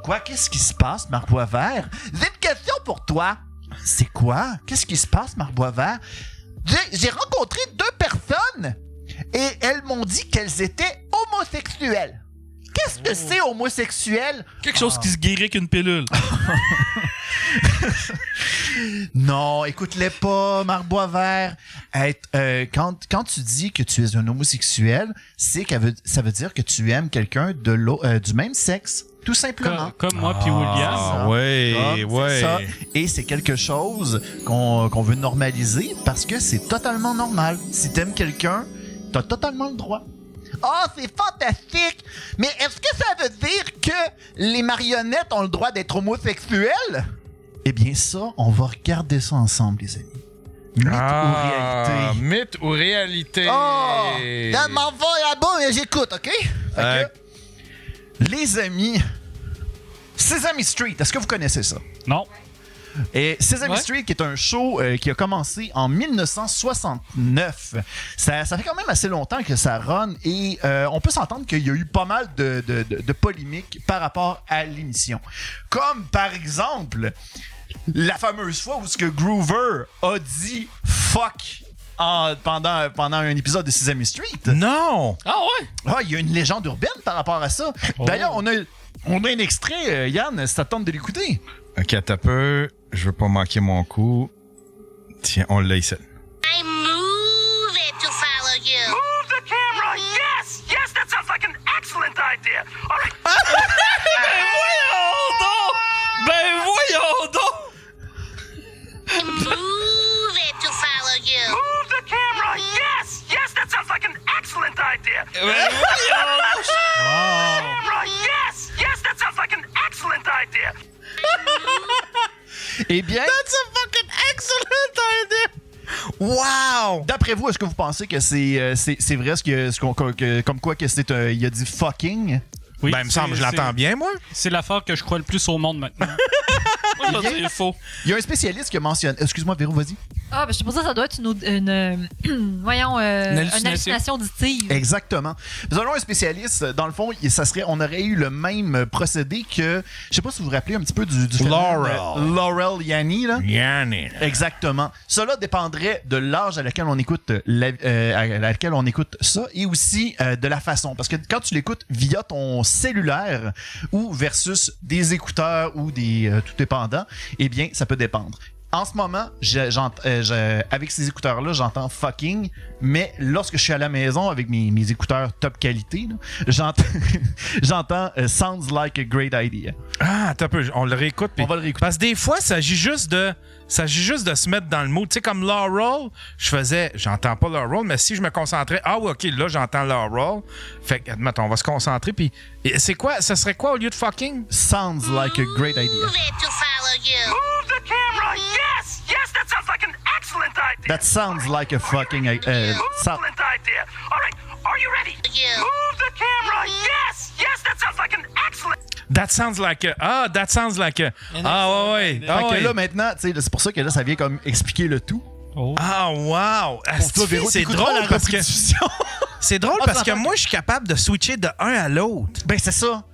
Quoi? Qu'est-ce qui se passe, Marc Boisvert? J'ai une question pour toi. C'est quoi? Qu'est-ce qui se passe, Marc Boisvert? J'ai rencontré 2 personnes et elles m'ont dit qu'elles étaient homosexuelles. Qu'est-ce que c'est homosexuel? Quelque chose qui se guérit avec une pilule. Non, écoute-les pas, Marc Boisvert. Quand tu dis que tu es un homosexuel, ça veut dire que tu aimes quelqu'un du même sexe, tout simplement. Comme moi puis William. Ah, ouais, ouais. Ça. Et c'est quelque chose qu'on veut normaliser parce que c'est totalement normal. Si t'aimes quelqu'un, t'as totalement le droit. Ah, c'est fantastique! Mais est-ce que ça veut dire que les marionnettes ont le droit d'être homosexuels? Eh bien ça, on va regarder ça ensemble, les amis. Mythe ou réalité? Mythe ou réalité? Oh! Là, m'en va là-bas, mais j'écoute, OK? Fait que, les amis, Sesame Street, est-ce que vous connaissez ça? Non. Et Sesame Street, qui est un show qui a commencé en 1969. Ça fait quand même assez longtemps que ça run et on peut s'entendre qu'il y a eu pas mal de polémiques par rapport à l'émission. Comme par exemple, la fameuse fois où ce que Groover a dit « fuck » pendant un épisode de Sesame Street. Non! Ah ouais? Ah, il y a une légende urbaine par rapport à ça. Oh. D'ailleurs, on a un extrait, Yann, si ça te tente de l'écouter. Ok, attends un peu. Je veux pas manquer mon coup. Tiens, on l'a ici. I move it to follow you. Move the camera! Yes! Yes, that sounds like an excellent idea! All right. Ben voyons donc! Move it to follow you. Move the camera! Yes! Yes, that sounds like an excellent idea! Ben voyons donc! Camera! Yes! Yes, that sounds like an excellent idea! Eh bien, That's a fucking excellent idea! Wow! d'après vous, est-ce que vous pensez que c'est vrai comme quoi que il a dit fucking? Oui, Ben, il me semble, je l'entends bien, moi. C'est l'affaire que je crois le plus au monde maintenant. Moi, je dire faux. Il y a un spécialiste qui a mentionné. Excuse-moi, Véro, vas-y. Ah, ben je sais pas ça doit être voyons, une hallucination auditive. Exactement. Selon un spécialiste, dans le fond, on aurait eu le même procédé que, je sais pas si vous vous rappelez un petit peu du phénomène, Laurel Yanny, là. Yanni. Exactement. Cela dépendrait de l'âge à laquelle on écoute ça et aussi de la façon. Parce que quand tu l'écoutes via ton cellulaire ou versus des écouteurs ou des tout dépendant, eh bien, ça peut dépendre. En ce moment, avec ces écouteurs-là, j'entends fucking, mais lorsque je suis à la maison avec mes écouteurs top qualité, là, j'entends sounds like a great idea. Ah, attends un peu, on le réécoute. On va le réécouter. Parce que des fois, ça s'agit juste de se mettre dans le mood. Tu sais, comme Laurel, j'entends pas Laurel, mais si je me concentrais, oui, OK, là, j'entends Laurel. Fait que, attends, on va se concentrer, puis c'est quoi, ça serait quoi au lieu de fucking? Sounds like a great idea. Move it to follow you. Move the camera! Yes! Yes, that sounds like an excellent idea! That sounds like a fucking... Excellent idea! All right, are you ready? You. Move the camera! Yes! Yes, that sounds like an excellent... That sounds like a... that sounds like a... ouais. Fait que là, maintenant, tu sais, c'est pour ça que là, ça vient comme expliquer le tout. Oh. Ah, wow! Toi, Véro, C'est t'écouteras drôle la parce que... répétition. C'est drôle Ah, parce tu que entends moi, je suis capable de switcher de un à l'autre. Ben, c'est ça.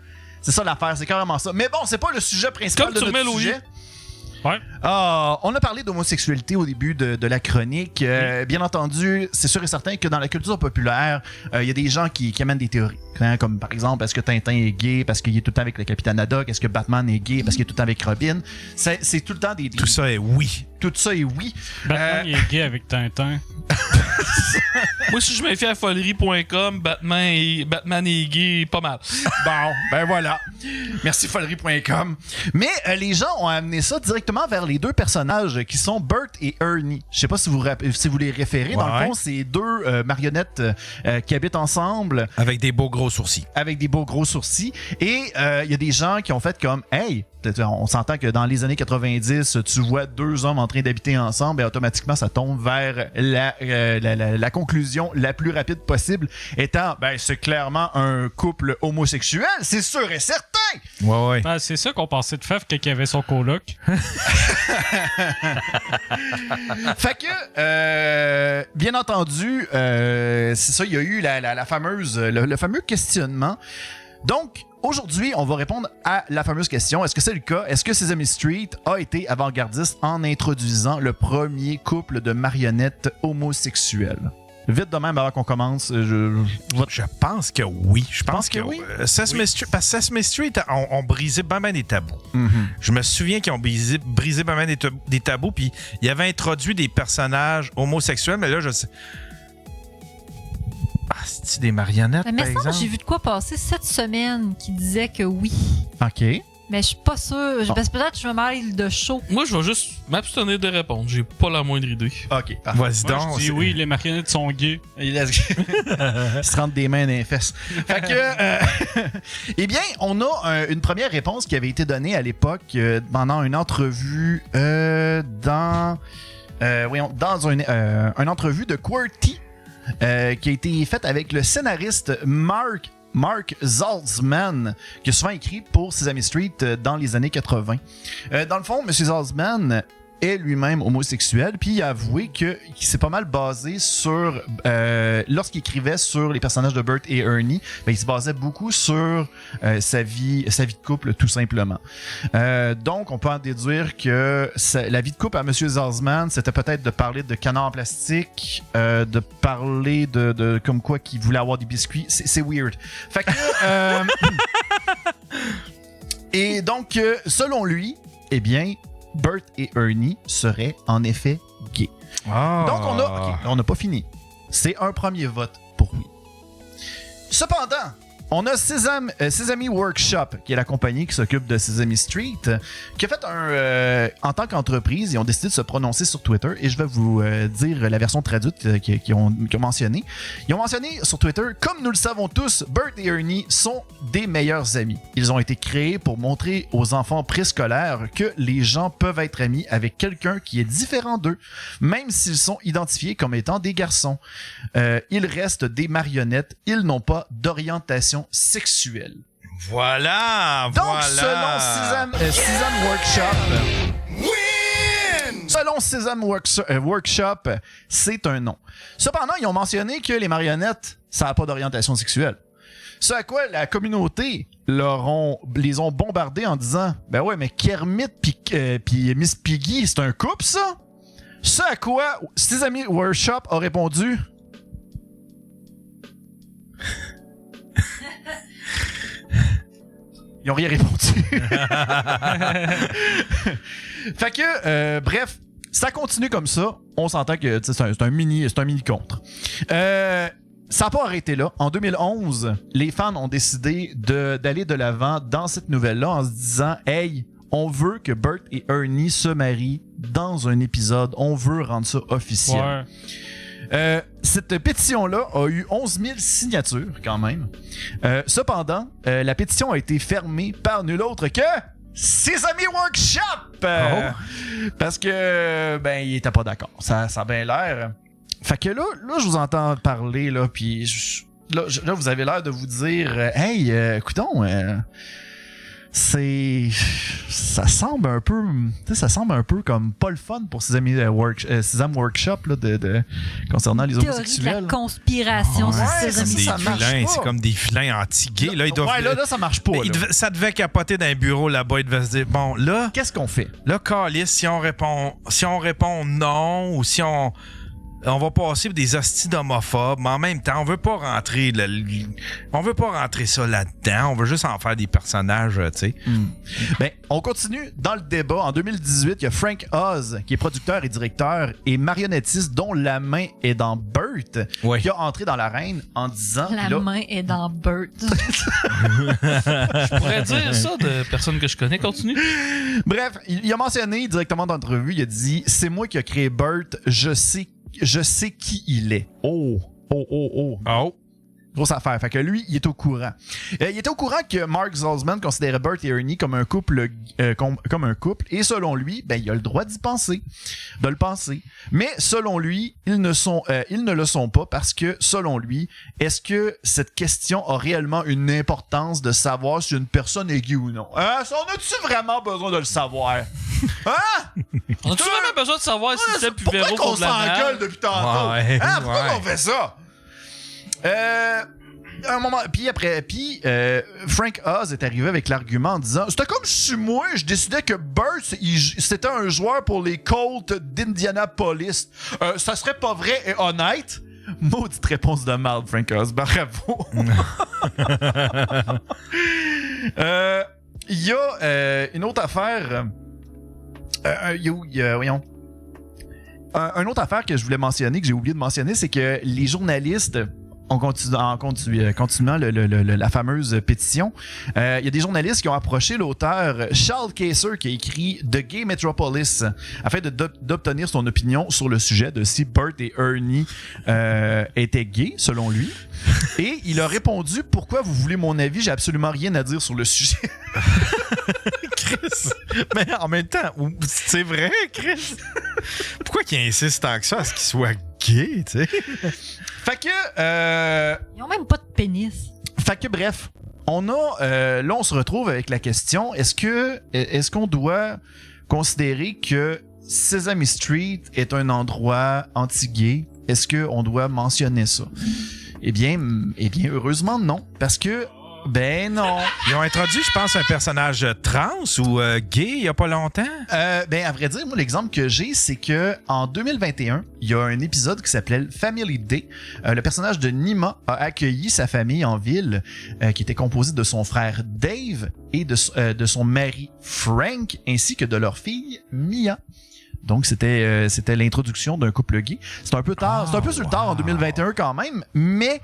C'est ça l'affaire, c'est carrément ça. Mais bon, c'est pas le sujet principal Comme de tu notre remets Louis. sujet. Ouais. On a parlé d'homosexualité au début de la chronique. Bien entendu, c'est sûr et certain que dans la culture populaire, il y a des gens qui amènent des théories. Hein, comme par exemple, est-ce que Tintin est gay parce qu'il est tout le temps avec le Capitaine Haddock? Est-ce que Batman est gay parce qu'il est tout le temps avec Robin? C'est tout le temps des... Tout ça est oui. Tout ça est oui. Batman, il est gay avec Tintin. Moi, si je me fie à folerie.com, Batman est gay, pas mal. Bon, ben voilà. Merci folerie.com. Mais les gens ont amené ça directement vers les deux personnages qui sont Bert et Ernie. Je sais pas si vous les référez. Dans le fond, c'est deux marionnettes qui habitent ensemble. Avec des beaux gros sourcils. Avec des beaux gros sourcils. Et il y a des gens qui ont fait comme « Hey, on s'entend que dans les années 90, tu vois deux hommes en train d'habiter ensemble et automatiquement, ça tombe vers la conclusion la plus rapide possible étant, ben, c'est clairement un couple homosexuel, c'est sûr et certain! Ouais. Ben, c'est ça qu'on pensait de Fef quand il avait son coloc. Fait que, bien entendu, c'est ça, il y a eu la fameuse, le fameux questionnement. Donc, aujourd'hui, on va répondre à la fameuse question. Est-ce que c'est le cas? Est-ce que Sesame Street a été avant-gardiste en introduisant le premier couple de marionnettes homosexuelles? Vite de même, avant qu'on commence, Je pense que oui. Je pense que oui. Sesame Street, parce que Sesame Street ont brisé pas mal des tabous. Mm-hmm. Je me souviens qu'ils ont brisé pas mal des tabous, puis ils avaient introduit des personnages homosexuels, mais là, je sais... Ah, c'est-tu des marionnettes, Mais par ça, exemple? j'ai vu de quoi passer cette semaine qui disait que oui. OK. Mais je suis pas sûre. Parce que peut-être que je me mêle de show. Moi, je vais juste m'abstenir de répondre. J'ai pas la moindre idée. OK. Vas-y Moi, donc. je dis oui, les marionnettes sont gays. Il se rentre des mains dans les fesses. Fait que, eh bien, on a une première réponse qui avait été donnée à l'époque pendant une entrevue dans une entrevue de QWERTY qui a été faite avec le scénariste Mark Saltzman, qui a souvent écrit pour Sesame Street dans les années 80. Dans le fond, M. Saltzman est lui-même homosexuel, puis il a avoué qu'il s'est pas mal basé sur... lorsqu'il écrivait sur les personnages de Bert et Ernie, ben, il se basait beaucoup sur sa vie de couple, tout simplement. Donc, on peut en déduire que la vie de couple à M. Saltzman, c'était peut-être de parler de canards en plastique, de parler de comme quoi qu'il voulait avoir des biscuits. C'est weird. Fait que... Et donc, selon lui, eh bien... Bert et Ernie seraient en effet gays. Ah. Donc, on n'a pas fini. C'est un premier vote pour oui. Cependant, on a Sesame Workshop, qui est la compagnie qui s'occupe de Sesame Street, qui a fait en tant qu'entreprise, ils ont décidé de se prononcer sur Twitter, et je vais vous dire la version traduite qu'ils ont mentionné. Ils ont mentionné sur Twitter, comme nous le savons tous, Bert et Ernie sont des meilleurs amis. Ils ont été créés pour montrer aux enfants préscolaires que les gens peuvent être amis avec quelqu'un qui est différent d'eux, même s'ils sont identifiés comme étant des garçons. Ils restent des marionnettes, ils n'ont pas d'orientation sexuelle. Voilà. Donc, selon Sesame Workshop, c'est un non. Cependant, ils ont mentionné que les marionnettes, ça n'a pas d'orientation sexuelle. Ce à quoi la communauté les ont bombardés en disant « Ben ouais, mais Kermit puis Miss Piggy, c'est un couple, ça? » Ce à quoi Sesame Workshop a répondu « Ils ont rien répondu. Fait que, bref, ça continue comme ça. On s'entend que c'est un mini contre. Ça n'a pas arrêté là. En 2011, les fans ont décidé d'aller de l'avant dans cette nouvelle-là en se disant « Hey, on veut que Bert et Ernie se marient dans un épisode. On veut rendre ça officiel. Ouais. » Cette pétition-là a eu 11 000 signatures quand même. Cependant, la pétition a été fermée par nul autre que Sesame Workshop! Parce que, ben, il était pas d'accord. Ça a bien l'air. Fait que là, je vous entends parler, là, puis là, vous avez l'air de vous dire hey, écoutons, ça semble un peu comme pas le fun pour Sesame Workshop là, concernant les homosexuels. Théorie de la conspiration sur Sesame Street. C'est comme des vilains anti-gays. Là, là, ça marche pas. Ça devait capoter dans un bureau là-bas. Il devait se dire, bon, là... Qu'est-ce qu'on fait? Là, Calis, si on répond non, ou si on va passer pour des hosties d'homophobes, mais en même temps, on veut pas rentrer ça là-dedans. On veut juste en faire des personnages, tu sais. Ben, on continue dans le débat. En 2018, il y a Frank Oz, qui est producteur et directeur et marionnettiste dont la main est dans Bert, qui a entré dans l'arène en disant... La main est dans Bert. Je pourrais dire ça de personnes que je connais. Continue. Bref, il a mentionné directement dans l'entrevue, il a dit « C'est moi qui ai créé Bert, je sais qui il est. » Oh. Grosse affaire. Fait que lui, il est au courant. Il était au courant que Mark Saltzman considérait Bert et Ernie comme un couple, et selon lui, ben, il a le droit d'y penser, de le penser. Mais selon lui, ils ne le sont pas parce que, selon lui, est-ce que cette question a réellement une importance de savoir si une personne est gay ou non? On a-tu vraiment besoin de le savoir? Hein? On a-tu vraiment besoin de savoir si c'est plus véro qu'on contre la s'engueule depuis tantôt? Ouais, Pourquoi on fait ça? un moment, Frank Oz est arrivé avec l'argument en disant c'était comme si moi je décidais que Burt c'était un joueur pour les Colts d'Indianapolis. Ça serait pas vrai et honnête. Maudite réponse de mal, Frank Oz. Bravo. Il y a une autre affaire. Voyons. Une autre affaire que je voulais mentionner, que j'ai oublié de mentionner, c'est que les journalistes, en continuant la fameuse pétition, il y a des journalistes qui ont approché l'auteur Charles Kaser qui a écrit The Gay Metropolis afin d'obtenir son opinion sur le sujet de si Burt et Ernie étaient gays, selon lui. Et il a répondu « Pourquoi vous voulez mon avis? J'ai absolument rien à dire sur le sujet. » Chris, mais en même temps, c'est vrai, Chris. Pourquoi qu'il insiste tant que ça à ce qu'il soit gay, tu sais? Fait que... Ils ont même pas de pénis. Fait que bref, on a... là, on se retrouve avec la question, est-ce qu'on doit considérer que Sesame Street est un endroit anti-gay? Est-ce qu'on doit mentionner ça? Eh bien, heureusement, non. Parce que... Ben non. Ils ont introduit, je pense, un personnage trans ou gay il y a pas longtemps. À vrai dire, moi, l'exemple que j'ai, c'est que en 2021, il y a un épisode qui s'appelait Family Day. Le personnage de Nima a accueilli sa famille en ville, qui était composée de son frère Dave et de son mari Frank, ainsi que de leur fille Mia. Donc, c'était l'introduction d'un couple gay. C'est un peu tard, c'est un peu sur le tard en 2021 quand même, mais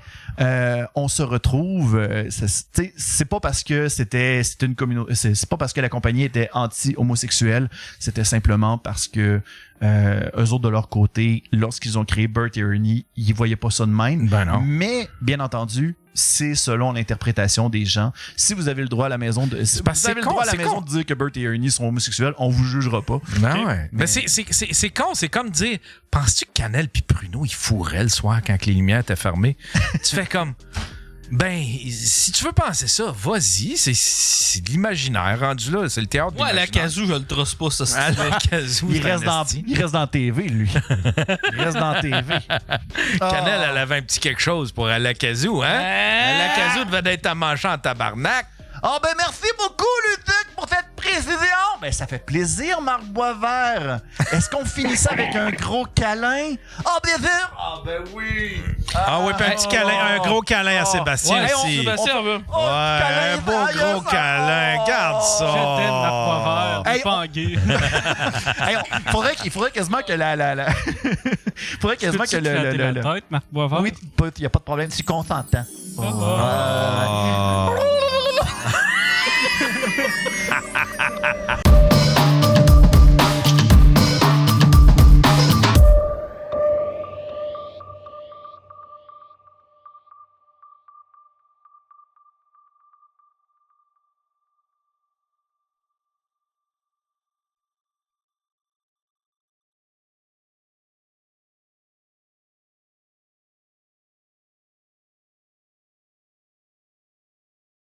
on se retrouve. C'est pas parce que c'était une communauté, c'est pas parce que la compagnie était anti-homosexuelle, c'était simplement parce que eux autres de leur côté, lorsqu'ils ont créé Burt et Ernie, ils voyaient pas ça de même. Ben non. Mais bien entendu, c'est selon l'interprétation des gens. Si vous avez le droit à la maison de, si vous avez le droit à la maison de dire que Burt et Ernie sont homosexuels, on vous jugera pas. Ben ouais. Mais c'est con, c'est comme dire, penses-tu que Canel puis Pruneau ils fourraient le soir quand les lumières étaient fermées? Tu fais comme, ben, si tu veux penser ça, vas-y, c'est de l'imaginaire rendu là, c'est le théâtre de Ouais, la l'imaginaire. casou, je le trosse pas, ça. À la casou, Il reste dans TV, lui. Il reste dans TV. Canel, elle avait un petit quelque chose pour Alakazoo, hein? Alakazoo devait être à manger en tabarnak. Ah ben merci beaucoup, Luduc, pour cette précision. Ben ça fait plaisir, Marc Boisvert. Est-ce qu'on finit ça avec un gros câlin? Ah bien sûr. Ah ben oui. Ah oui, puis un petit câlin, un gros câlin à Sébastien Ouais, aussi. Sébastien, on veut. Ouais, un beau gros câlin, garde ça. Je t'aime, Marc Boisvert, Hey, t'es pas en gay. Il faudrait quasiment que faudrait quasiment que Peux-tu te flatter la tête, Marc Boisvert? Oui, il y a pas de problème, je suis consentant. Oh.